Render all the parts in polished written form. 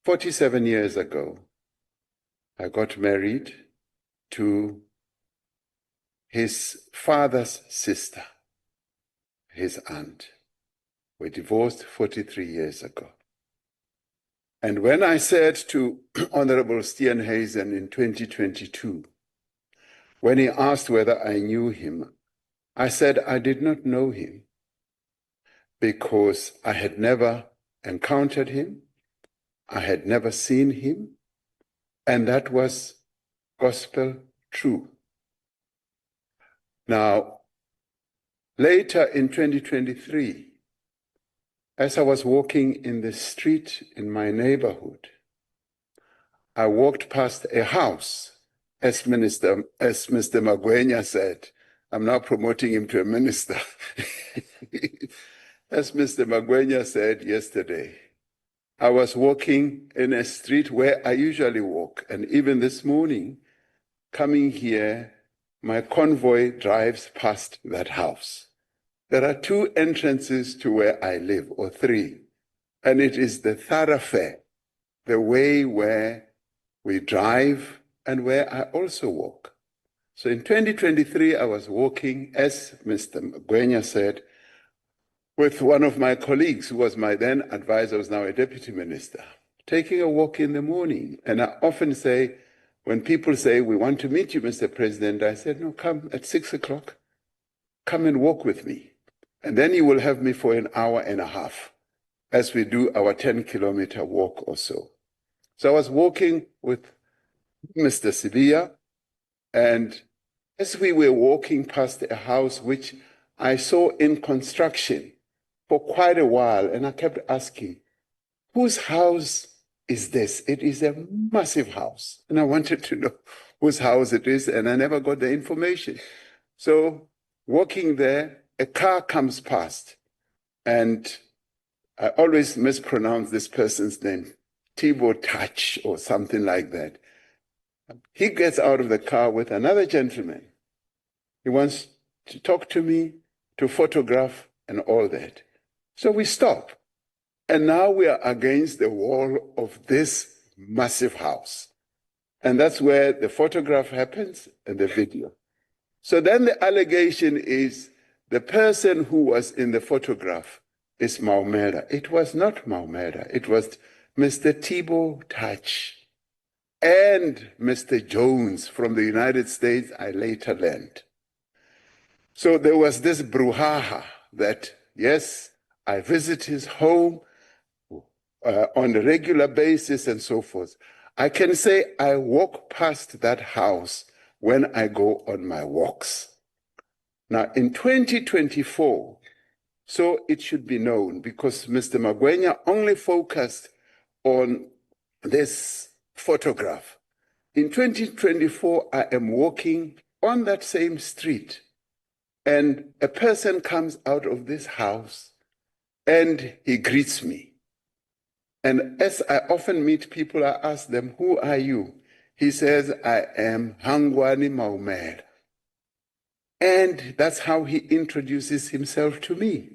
47 years ago, I got married to his father's sister, his aunt. We divorced 43 years ago. And when I said to Honorable Steenhuisen in 2022, when he asked whether I knew him, I said I did not know him because I had never encountered him, I had never seen him, and that was gospel true. Now, later in 2023, as I was walking in the street in my neighborhood, I walked past a house, as Mr. Magwenya said. I'm now promoting him to a minister. As Mr. Magwenya said yesterday, I was walking in a street where I usually walk, and even this morning, coming here, my convoy drives past that house. There are 2 entrances to where I live, or 3, and it is the thoroughfare, the way where we drive and where I also walk. So in 2023, I was walking, as Mr. Magwenya said, with one of my colleagues who was my then advisor, who is now a deputy minister, taking a walk in the morning. And I often say, when people say, we want to meet you, Mr. President, I said, no, come at 6 o'clock, come and walk with me. And then you will have me for an hour and a half as we do our 10-kilometer walk or so. So I was walking with Mr. Sibia, and as we were walking past a house which I saw in construction for quite a while, and I kept asking, whose house is this? It is a massive house. And I wanted to know whose house it is, and I never got the information. So walking there, a car comes past, and I always mispronounce this person's name, Thibaut Touch or something like that. He gets out of the car with another gentleman. He wants to talk to me, to photograph, and all that. So we stop. And now we are against the wall of this massive house. And that's where the photograph happens and the video. So then the allegation is the person who was in the photograph is Maumela. It was not Maumela. It was Mr. Thibaut Touch and Mr. Jones from the United States, I later learned. So there was this brouhaha that, yes, I visit his home on a regular basis and so forth. I can say I walk past that house when I go on my walks. Now, in 2024, so it should be known, because Mr. Magwenya only focused on this photograph. In 2024, I am walking on that same street, and a person comes out of this house, and he greets me. And as I often meet people, I ask them, who are you? He says, I am Hangwani Maumela. And that's how he introduces himself to me.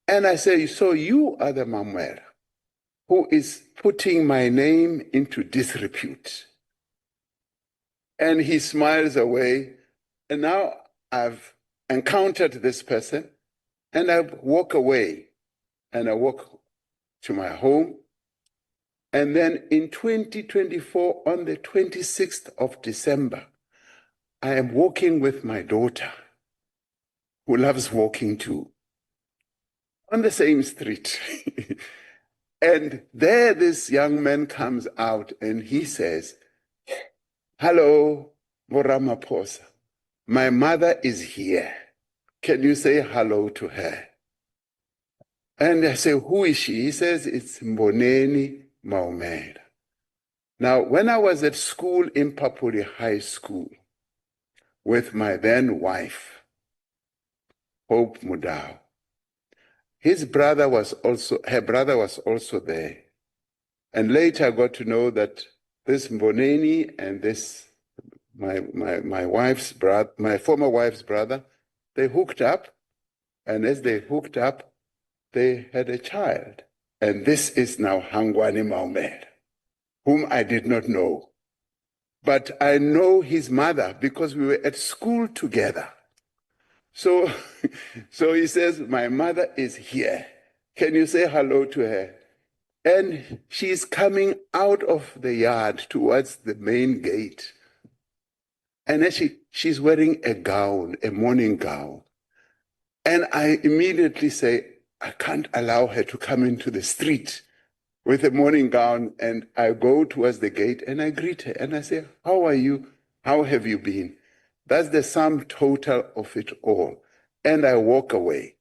And I say, so you are the Maumela who is putting my name into disrepute. And he smiles away. And now I've encountered this person, and I walk away, and I walk to my home. And then in 2024, on the 26th of December, I am walking with my daughter, who loves walking too, on the same street. And there this young man comes out and he says, hello, Ramaphosa. My mother is here. Can you say hello to her? And I say, who is she? He says, it's Hangwani Maumela. Now, when I was at school in Papuli High School with my then wife, Hope Mudau, her brother was also there. And later I got to know that this Mboneni and this, my wife's brother, my former wife's brother, they hooked up. And as they hooked up, they had a child. And this is now Hangwani Maumela. whom I did not know. But I know his mother because we were at school together. So, so he says, my mother is here. Can you say hello to her? And she's coming out of the yard towards the main gate. And she's wearing a gown, a morning gown. And I immediately say, I can't allow her to come into the street with a morning gown. And I go towards the gate and I greet her and I say, how are you? How have you been? That's the sum total of it all. And I walk away.